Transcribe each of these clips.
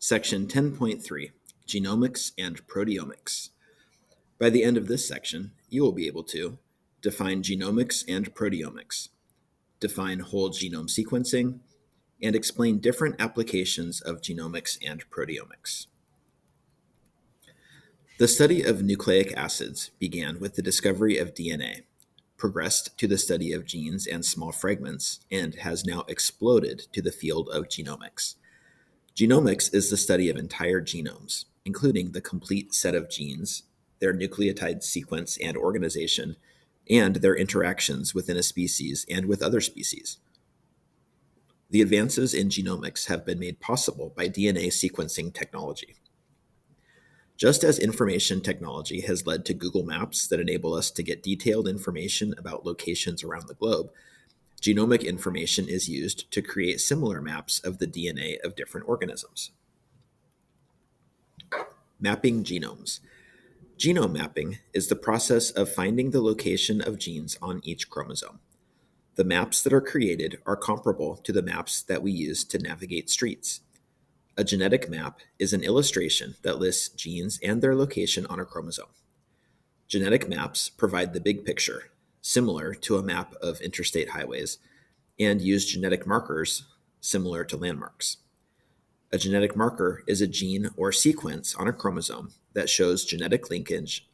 Section 10.3 Genomics and Proteomics. By the end of this section, you will be able to define genomics and proteomics, define whole genome sequencing, and explain different applications of genomics and proteomics. The study of nucleic acids began with the discovery of DNA, progressed to the study of genes and small fragments, and has now exploded to the field of genomics. Genomics is the study of entire genomes, including the complete set of genes, their nucleotide sequence and organization, and their interactions within a species and with other species. The advances in genomics have been made possible by DNA sequencing technology. Just as information technology has led to Google Maps that enable us to get detailed information about locations around the globe, genomic information is used to create similar maps of the DNA of different organisms. Mapping genomes. Genome mapping is the process of finding the location of genes on each chromosome. The maps that are created are comparable to the maps that we use to navigate streets. A genetic map is an illustration that lists genes and their location on a chromosome. Genetic maps provide the big picture, similar to a map of interstate highways, and use genetic markers, similar to landmarks. A genetic marker is a gene or sequence on a chromosome that shows genetic linkage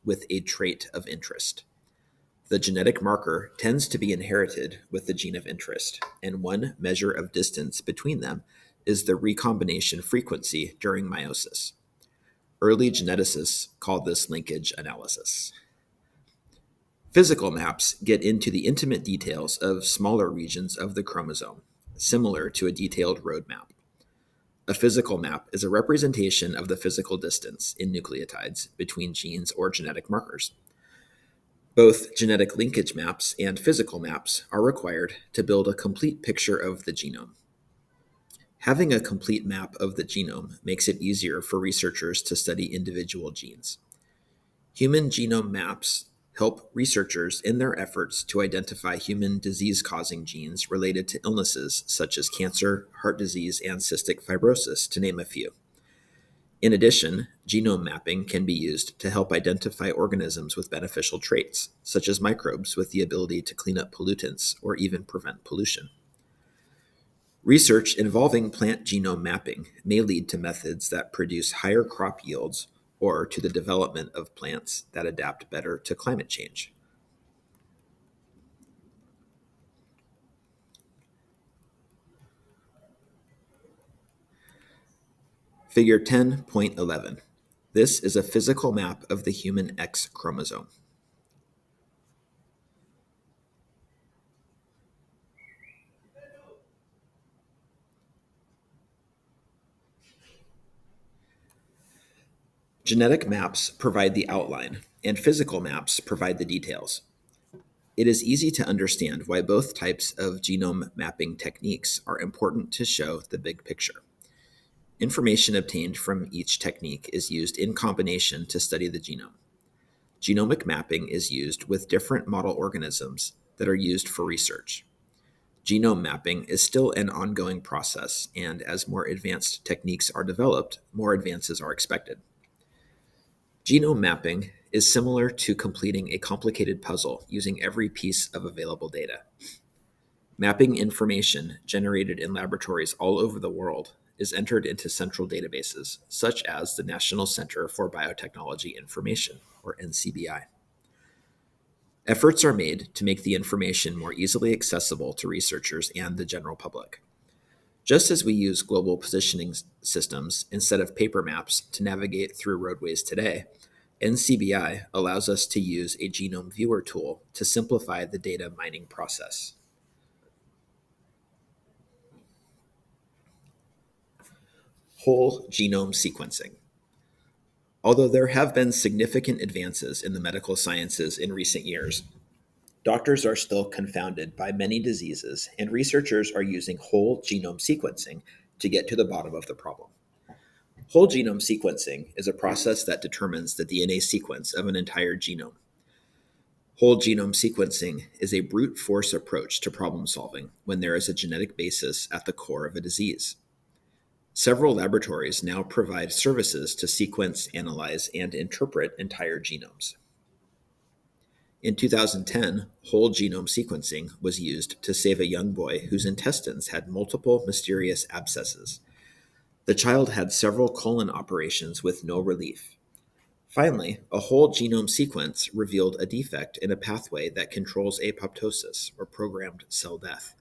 with a trait of interest. The genetic marker tends to be inherited with the gene of interest, and one measure of distance between them is the recombination frequency during meiosis. Early geneticists called this linkage analysis. Physical maps get into the intimate details of smaller regions of the chromosome, similar to a detailed road map. A physical map is a representation of the physical distance in nucleotides between genes or genetic markers. Both genetic linkage maps and physical maps are required to build a complete picture of the genome. Having a complete map of the genome makes it easier for researchers to study individual genes. Human genome maps help researchers in their efforts to identify human disease-causing genes related to illnesses such as cancer, heart disease, and cystic fibrosis, to name a few. In addition, genome mapping can be used to help identify organisms with beneficial traits, such as microbes with the ability to clean up pollutants or even prevent pollution. Research involving plant genome mapping may lead to methods that produce higher crop yields or to the development of plants that adapt better to climate change. Figure 10.11. This is a physical map of the human X chromosome. Genetic maps provide the outline, and physical maps provide the details. It is easy to understand why both types of genome mapping techniques are important to show the big picture. Information obtained from each technique is used in combination to study the genome. Genomic mapping is used with different model organisms that are used for research. Genome mapping is still an ongoing process, and as more advanced techniques are developed, more advances are expected. Genome mapping is similar to completing a complicated puzzle using every piece of available data. Mapping information generated in laboratories all over the world is entered into central databases, such as the National Center for Biotechnology Information, or NCBI. Efforts are made to make the information more easily accessible to researchers and the general public. Just as we use global positioning systems instead of paper maps to navigate through roadways today, NCBI allows us to use a genome viewer tool to simplify the data mining process. Whole genome sequencing. Although there have been significant advances in the medical sciences in recent years, doctors are still confounded by many diseases, and researchers are using whole genome sequencing to get to the bottom of the problem. Whole genome sequencing is a process that determines the DNA sequence of an entire genome. Whole genome sequencing is a brute force approach to problem solving when there is a genetic basis at the core of a disease. Several laboratories now provide services to sequence, analyze, and interpret entire genomes. In 2010, whole genome sequencing was used to save a young boy whose intestines had multiple mysterious abscesses. The child had several colon operations with no relief. Finally, a whole genome sequence revealed a defect in a pathway that controls apoptosis, or programmed cell death.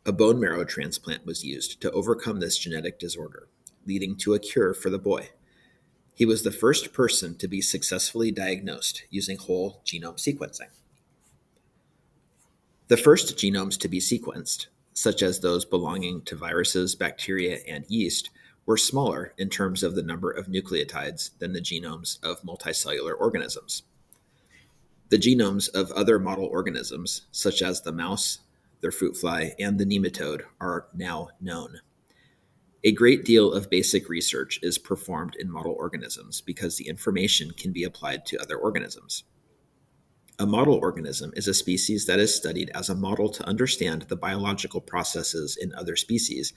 A bone marrow transplant was used to overcome this genetic disorder, leading to a cure for the boy. He was the first person to be successfully diagnosed using whole genome sequencing. The first genomes to be sequenced, such as those belonging to viruses, bacteria, and yeast, were smaller in terms of the number of nucleotides than the genomes of multicellular organisms. The genomes of other model organisms, such as the mouse, the fruit fly, and the nematode, are now known. A great deal of basic research is performed in model organisms because the information can be applied to other organisms. A model organism is a species that is studied as a model to understand the biological processes in other species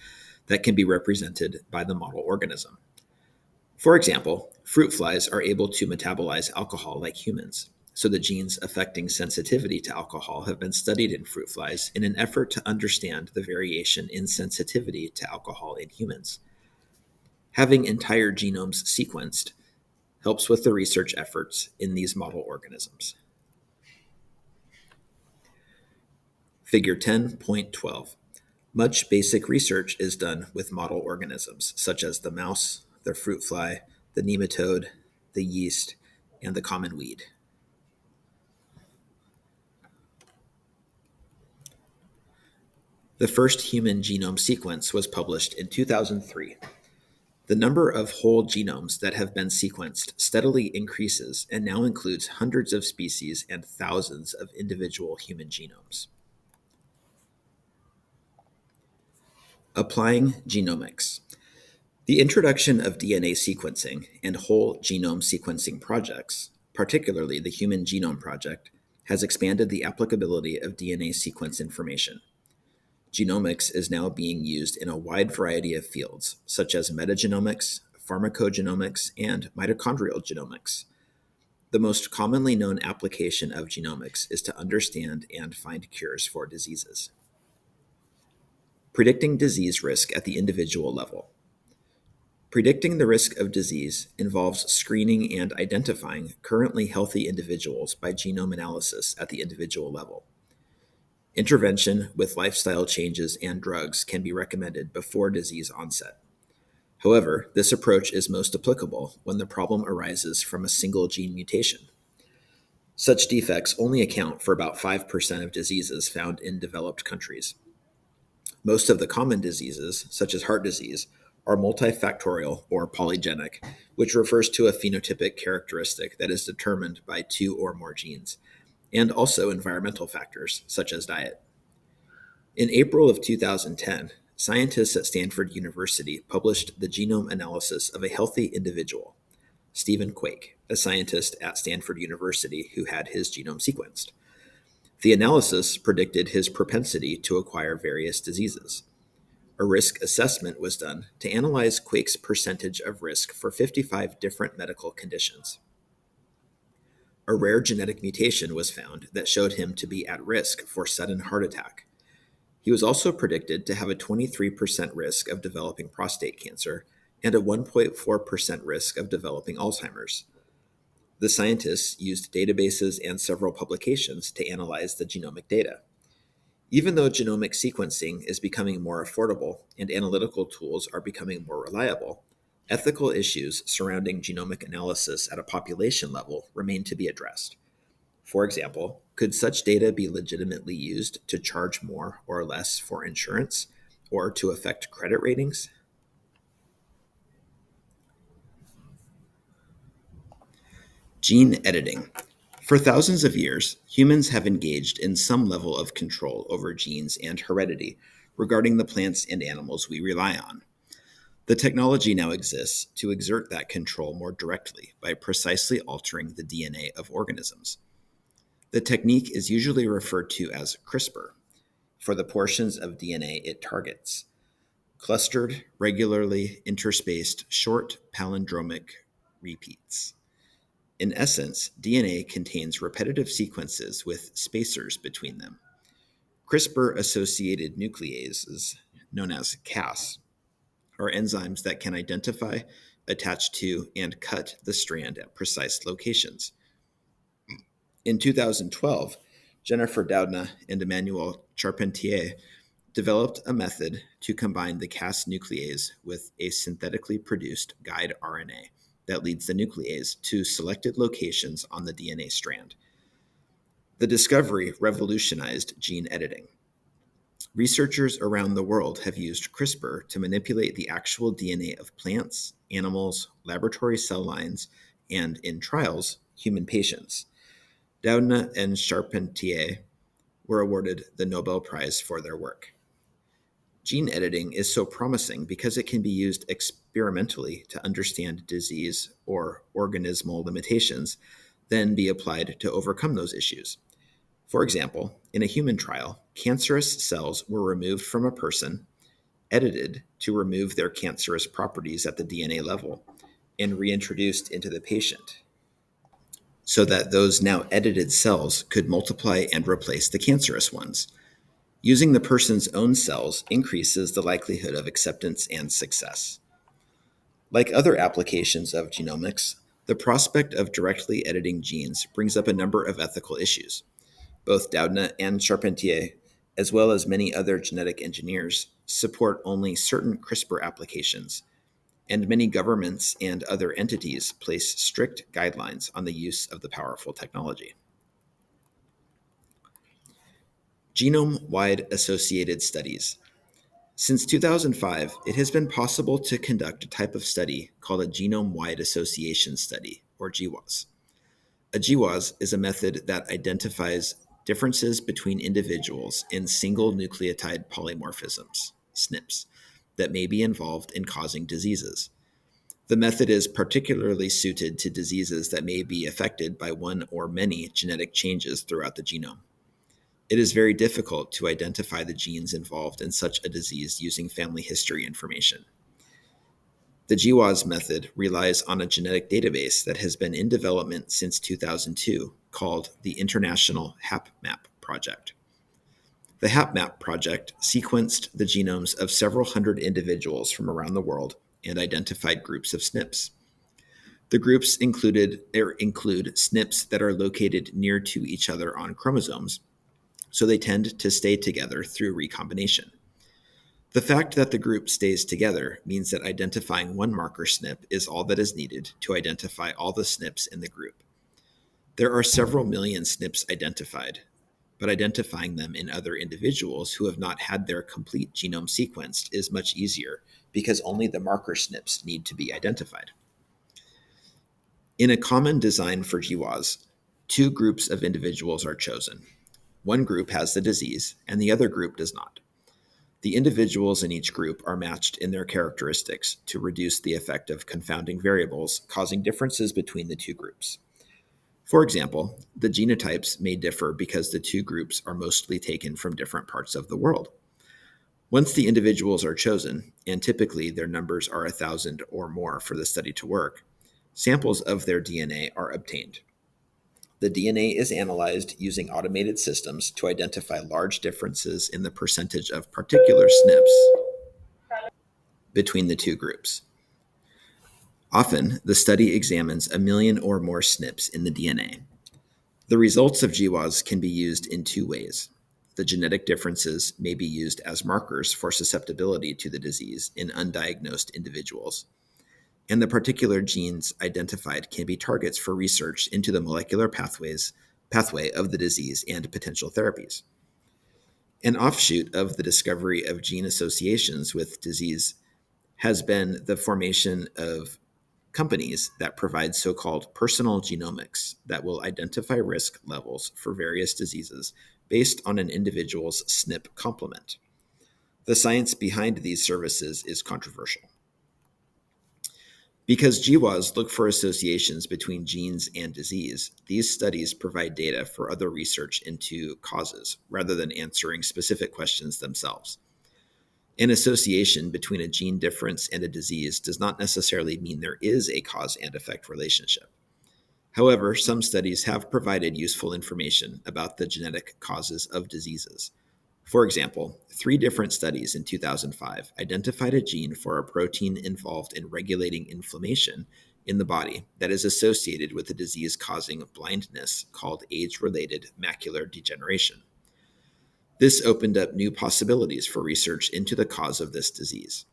that can be represented by the model organism. For example, fruit flies are able to metabolize alcohol like humans, so the genes affecting sensitivity to alcohol have been studied in fruit flies in an effort to understand the variation in sensitivity to alcohol in humans. Having entire genomes sequenced helps with the research efforts in these model organisms. Figure 10.12. Much basic research is done with model organisms, such as the mouse, the fruit fly, the nematode, the yeast, and the common weed. The first human genome sequence was published in 2003. The number of whole genomes that have been sequenced steadily increases and now includes hundreds of species and thousands of individual human genomes. Applying genomics. The introduction of DNA sequencing and whole genome sequencing projects, particularly the Human Genome Project, has expanded the applicability of DNA sequence information. Genomics is now being used in a wide variety of fields, such as metagenomics, pharmacogenomics, and mitochondrial genomics. The most commonly known application of genomics is to understand and find cures for diseases. Predicting disease risk at the individual level. Predicting the risk of disease involves screening and identifying currently healthy individuals by genome analysis at the individual level. Intervention with lifestyle changes and drugs can be recommended before disease onset. However, this approach is most applicable when the problem arises from a single gene mutation. Such defects only account for about 5% of diseases found in developed countries. Most of the common diseases, such as heart disease, are multifactorial or polygenic, which refers to a phenotypic characteristic that is determined by two or more genes, and also environmental factors, such as diet. In April of 2010, scientists at Stanford University published the genome analysis of a healthy individual, Stephen Quake, a scientist at Stanford University who had his genome sequenced. The analysis predicted his propensity to acquire various diseases. A risk assessment was done to analyze Quake's percentage of risk for 55 different medical conditions. A rare genetic mutation was found that showed him to be at risk for sudden heart attack. He was also predicted to have a 23% risk of developing prostate cancer and a 1.4% risk of developing Alzheimer's. The scientists used databases and several publications to analyze the genomic data. Even though genomic sequencing is becoming more affordable and analytical tools are becoming more reliable, ethical issues surrounding genomic analysis at a population level remain to be addressed. For example, could such data be legitimately used to charge more or less for insurance or to affect credit ratings? Gene editing. For thousands of years, humans have engaged in some level of control over genes and heredity regarding the plants and animals we rely on. The technology now exists to exert that control more directly by precisely altering the DNA of organisms. The technique is usually referred to as CRISPR, for the portions of DNA it targets. clustered, regularly interspaced, short palindromic repeats. In essence, DNA contains repetitive sequences with spacers between them. CRISPR-associated nucleases, known as Cas, are enzymes that can identify, attach to, and cut the strand at precise locations. In 2012, Jennifer Doudna and Emmanuel Charpentier developed a method to combine the Cas nuclease with a synthetically produced guide RNA that leads the nuclease to selected locations on the DNA strand. The discovery revolutionized gene editing. Researchers around the world have used CRISPR to manipulate the actual DNA of plants, animals, laboratory cell lines, and, in trials, human patients. Doudna and Charpentier were awarded the Nobel Prize for their work. Gene editing is so promising because it can be used experimentally to understand disease or organismal limitations, then be applied to overcome those issues. For example, in a human trial, cancerous cells were removed from a person, edited to remove their cancerous properties at the DNA level, and reintroduced into the patient so that those now edited cells could multiply and replace the cancerous ones. Using the person's own cells increases the likelihood of acceptance and success. Like other applications of genomics, the prospect of directly editing genes brings up a number of ethical issues. Both Doudna and Charpentier, as well as many other genetic engineers, support only certain CRISPR applications, and many governments and other entities place strict guidelines on the use of the powerful technology. Genome-wide associated studies. Since 2005, it has been possible to conduct a type of study called a genome-wide association study, or GWAS. A GWAS is a method that identifies differences between individuals in single nucleotide polymorphisms, SNPs, that may be involved in causing diseases. The method is particularly suited to diseases that may be affected by one or many genetic changes throughout the genome. It is very difficult to identify the genes involved in such a disease using family history information. The GWAS method relies on a genetic database that has been in development since 2002 called the International HapMap Project. The HapMap project sequenced the genomes of several hundred individuals from around the world and identified groups of SNPs. The groups include SNPs that are located near to each other on chromosomes, so they tend to stay together through recombination. The fact that the group stays together means that identifying one marker SNP is all that is needed to identify all the SNPs in the group. There are several million SNPs identified, but identifying them in other individuals who have not had their complete genome sequenced is much easier because only the marker SNPs need to be identified. In a common design for GWAS, two groups of individuals are chosen. One group has the disease, and the other group does not. The individuals in each group are matched in their characteristics to reduce the effect of confounding variables causing differences between the two groups. For example, the genotypes may differ because the two groups are mostly taken from different parts of the world. Once the individuals are chosen, and typically their numbers are 1,000 or more for the study to work, samples of their DNA are obtained. The DNA is analyzed using automated systems to identify large differences in the percentage of particular SNPs between the two groups. Often, the study examines 1 million or more SNPs in the DNA. The results of GWAS can be used in two ways. The genetic differences may be used as markers for susceptibility to the disease in undiagnosed individuals, and the particular genes identified can be targets for research into the molecular pathway of the disease and potential therapies. An offshoot of the discovery of gene associations with disease has been the formation of companies that provide so-called personal genomics that will identify risk levels for various diseases based on an individual's SNP complement. The science behind these services is controversial. Because GWAS look for associations between genes and disease, these studies provide data for other research into causes rather than answering specific questions themselves. An association between a gene difference and a disease does not necessarily mean there is a cause and effect relationship. However, some studies have provided useful information about the genetic causes of diseases. For example, 3 different studies in 2005 identified a gene for a protein involved in regulating inflammation in the body that is associated with a disease causing blindness called age-related macular degeneration. This opened up new possibilities for research into the cause of this disease.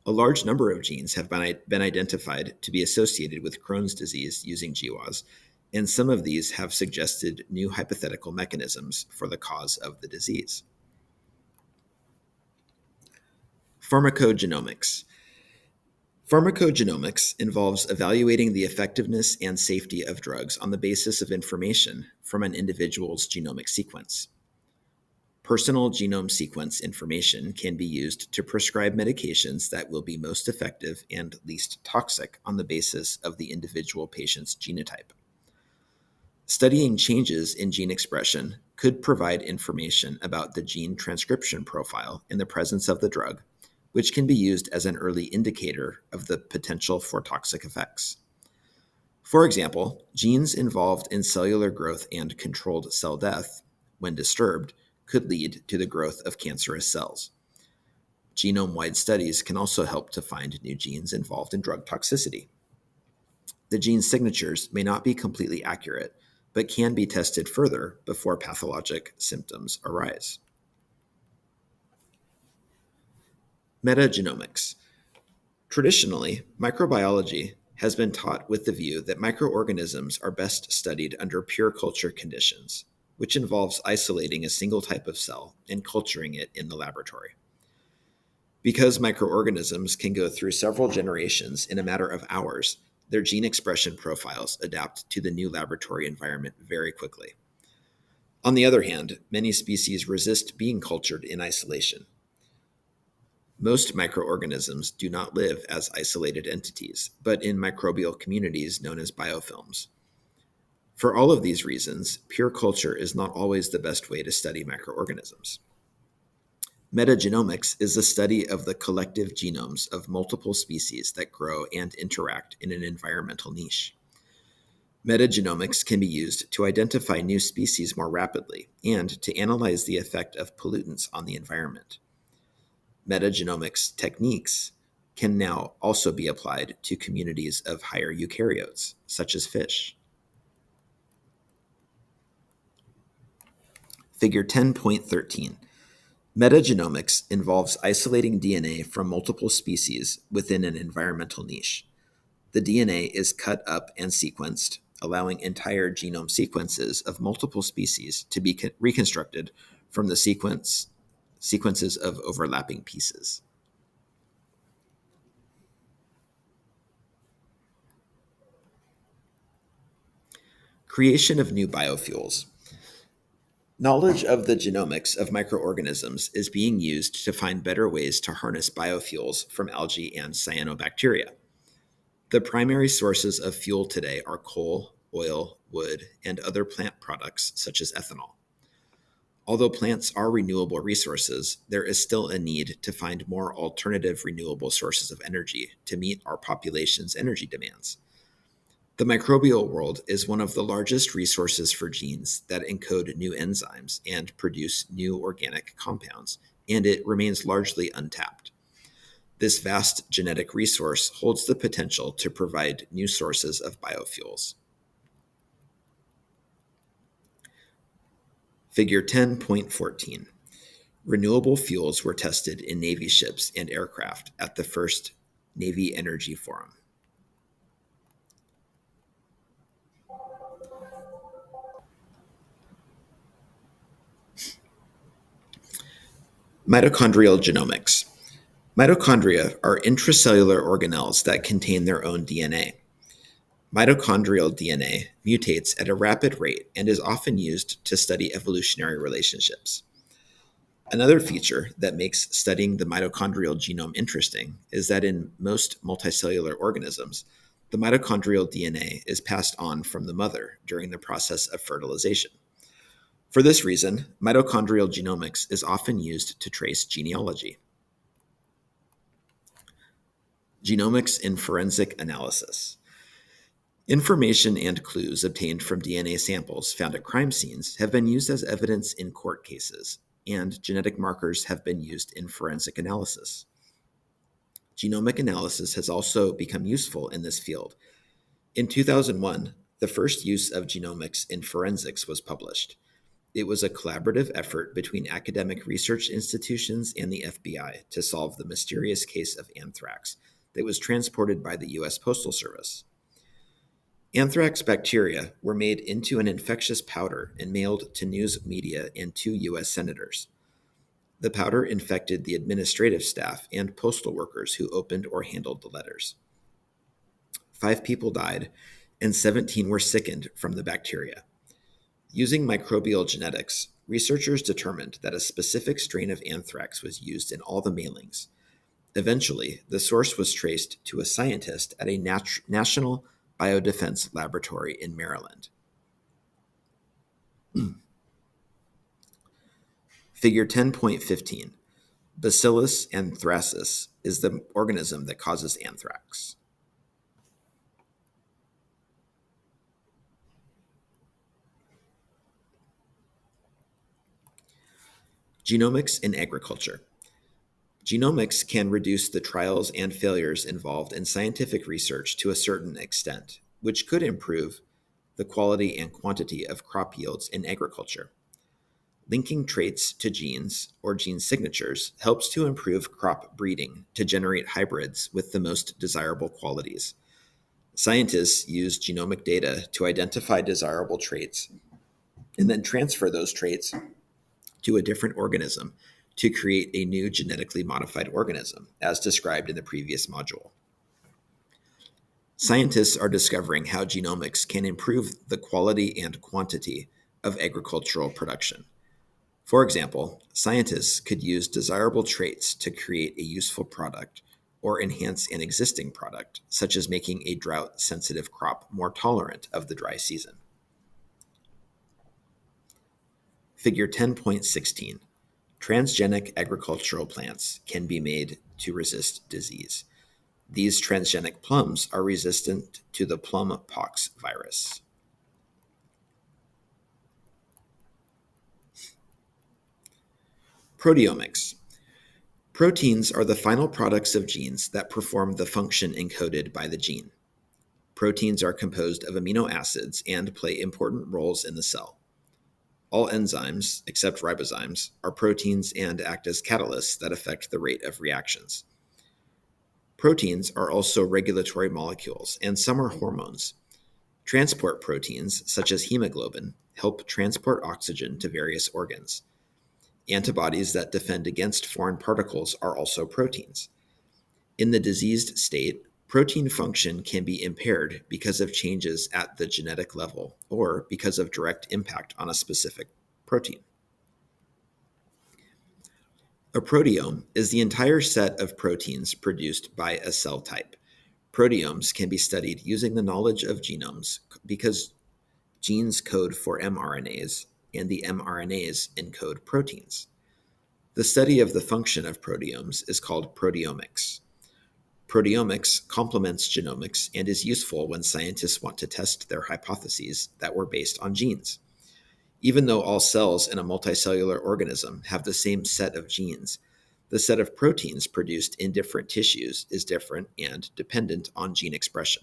A large number of genes have been identified to be associated with Crohn's disease using GWAS, and some of these have suggested new hypothetical mechanisms for the cause of the disease. Pharmacogenomics. Pharmacogenomics involves evaluating the effectiveness and safety of drugs on the basis of information from an individual's genomic sequence. Personal genome sequence information can be used to prescribe medications that will be most effective and least toxic on the basis of the individual patient's genotype. Studying changes in gene expression could provide information about the gene transcription profile in the presence of the drug, which can be used as an early indicator of the potential for toxic effects. For example, genes involved in cellular growth and controlled cell death, when disturbed, could lead to the growth of cancerous cells. Genome-wide studies can also help to find new genes involved in drug toxicity. The gene signatures may not be completely accurate, but can be tested further before pathologic symptoms arise. Metagenomics. Traditionally, microbiology has been taught with the view that microorganisms are best studied under pure culture conditions, which involves isolating a single type of cell and culturing it in the laboratory. Because microorganisms can go through several generations in a matter of hours, their gene expression profiles adapt to the new laboratory environment very quickly. On the other hand, many species resist being cultured in isolation. Most microorganisms do not live as isolated entities, but in microbial communities known as biofilms. For all of these reasons, pure culture is not always the best way to study microorganisms. Metagenomics is the study of the collective genomes of multiple species that grow and interact in an environmental niche. Metagenomics can be used to identify new species more rapidly and to analyze the effect of pollutants on the environment. Metagenomics techniques can now also be applied to communities of higher eukaryotes, such as fish. Figure 10.13. Metagenomics involves isolating DNA from multiple species within an environmental niche. The DNA is cut up and sequenced, allowing entire genome sequences of multiple species to be reconstructed from the sequences of overlapping pieces. Creation of new biofuels. Knowledge of the genomics of microorganisms is being used to find better ways to harness biofuels from algae and cyanobacteria. The primary sources of fuel today are coal, oil, wood, and other plant products such as ethanol. Although plants are renewable resources, there is still a need to find more alternative renewable sources of energy to meet our population's energy demands. The microbial world is one of the largest resources for genes that encode new enzymes and produce new organic compounds, and it remains largely untapped. This vast genetic resource holds the potential to provide new sources of biofuels. Figure 10.14. Renewable fuels were tested in Navy ships and aircraft at the first Navy Energy Forum. Mitochondrial genomics. Mitochondria are intracellular organelles that contain their own DNA. Mitochondrial DNA mutates at a rapid rate and is often used to study evolutionary relationships. Another feature that makes studying the mitochondrial genome interesting is that in most multicellular organisms, the mitochondrial DNA is passed on from the mother during the process of fertilization. For this reason, mitochondrial genomics is often used to trace genealogy. Genomics and forensic analysis. Information and clues obtained from DNA samples found at crime scenes have been used as evidence in court cases, and genetic markers have been used in forensic analysis. Genomic analysis has also become useful in this field. In 2001, the first use of genomics in forensics was published. It was a collaborative effort between academic research institutions and the FBI to solve the mysterious case of anthrax that was transported by the U.S. Postal Service. Anthrax bacteria were made into an infectious powder and mailed to news media and 2 U.S. senators. The powder infected the administrative staff and postal workers who opened or handled the letters. 5 people died, and 17 were sickened from the bacteria. Using microbial genetics, researchers determined that a specific strain of anthrax was used in all the mailings. Eventually, the source was traced to a scientist at a National Biodefense Laboratory in Maryland. Figure 10.15. Bacillus anthracis is the organism that causes anthrax. Genomics in agriculture. Genomics can reduce the trials and failures involved in scientific research to a certain extent, which could improve the quality and quantity of crop yields in agriculture. Linking traits to genes or gene signatures helps to improve crop breeding to generate hybrids with the most desirable qualities. Scientists use genomic data to identify desirable traits and then transfer those traits to a different organism to create a new genetically modified organism, as described in the previous module. Scientists are discovering how genomics can improve the quality and quantity of agricultural production. For example, scientists could use desirable traits to create a useful product or enhance an existing product, such as making a drought-sensitive crop more tolerant of the dry season. Figure 10.16. Transgenic agricultural plants can be made to resist disease. These transgenic plums are resistant to the plum pox virus. Proteomics. Proteins are the final products of genes that perform the function encoded by the gene. Proteins are composed of amino acids and play important roles in the cell. All enzymes, except ribozymes, are proteins and act as catalysts that affect the rate of reactions. Proteins are also regulatory molecules, and some are hormones. Transport proteins, such as hemoglobin, help transport oxygen to various organs. Antibodies that defend against foreign particles are also proteins. In the diseased state, protein function can be impaired because of changes at the genetic level or because of direct impact on a specific protein. A proteome is the entire set of proteins produced by a cell type. Proteomes can be studied using the knowledge of genomes because genes code for mRNAs and the mRNAs encode proteins. The study of the function of proteomes is called proteomics. Proteomics complements genomics and is useful when scientists want to test their hypotheses that were based on genes. Even though all cells in a multicellular organism have the same set of genes, the set of proteins produced in different tissues is different and dependent on gene expression.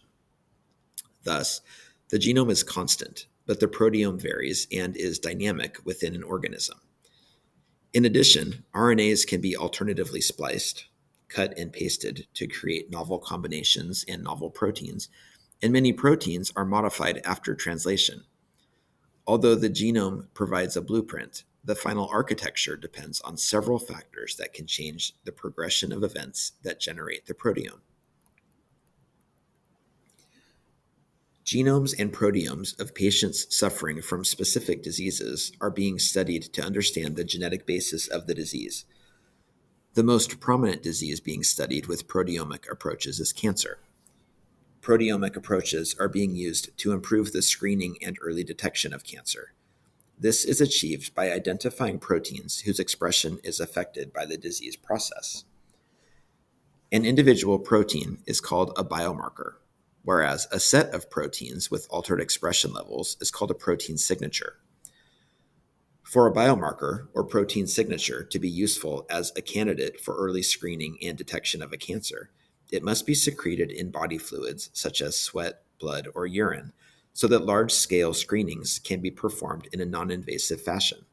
Thus, the genome is constant, but the proteome varies and is dynamic within an organism. In addition, RNAs can be alternatively spliced, cut and pasted to create novel combinations and novel proteins, and many proteins are modified after translation. Although the genome provides a blueprint, the final architecture depends on several factors that can change the progression of events that generate the proteome. Genomes and proteomes of patients suffering from specific diseases are being studied to understand the genetic basis of the disease. The most prominent disease being studied with proteomic approaches is cancer. Proteomic approaches are being used to improve the screening and early detection of cancer. This is achieved by identifying proteins whose expression is affected by the disease process. An individual protein is called a biomarker, whereas a set of proteins with altered expression levels is called a protein signature. For a biomarker or protein signature to be useful as a candidate for early screening and detection of a cancer, it must be secreted in body fluids such as sweat, blood, or urine, so that large-scale screenings can be performed in a non-invasive fashion.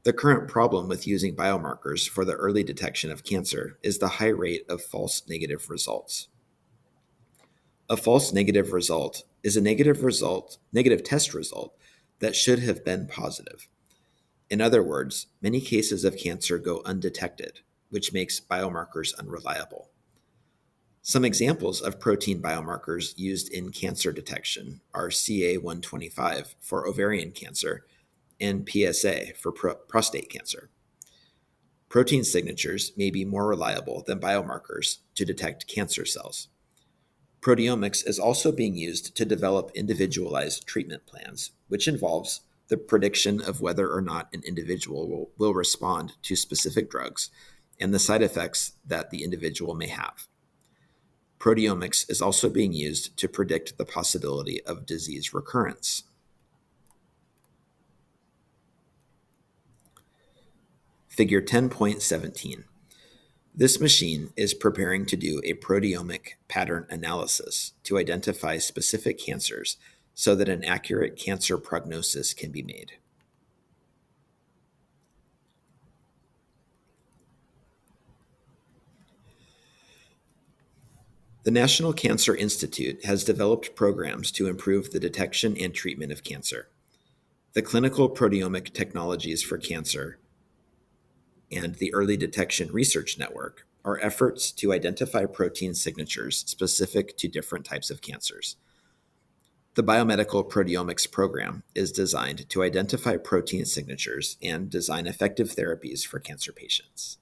The current problem with using biomarkers for the early detection of cancer is the high rate of false negative results. A false negative result is a negative test result that should have been positive. In other words, many cases of cancer go undetected, which makes biomarkers unreliable. Some examples of protein biomarkers used in cancer detection are CA-125 for ovarian cancer and PSA for prostate cancer. Protein signatures may be more reliable than biomarkers to detect cancer cells. Proteomics is also being used to develop individualized treatment plans, which involves the prediction of whether or not an individual will respond to specific drugs and the side effects that the individual may have. Proteomics is also being used to predict the possibility of disease recurrence. Figure 10.17. This machine is preparing to do a proteomic pattern analysis to identify specific cancers so that an accurate cancer prognosis can be made. The National Cancer Institute has developed programs to improve the detection and treatment of cancer. The Clinical Proteomic Technologies for Cancer and the Early Detection Research Network are efforts to identify protein signatures specific to different types of cancers. The Biomedical Proteomics program is designed to identify protein signatures and design effective therapies for cancer patients.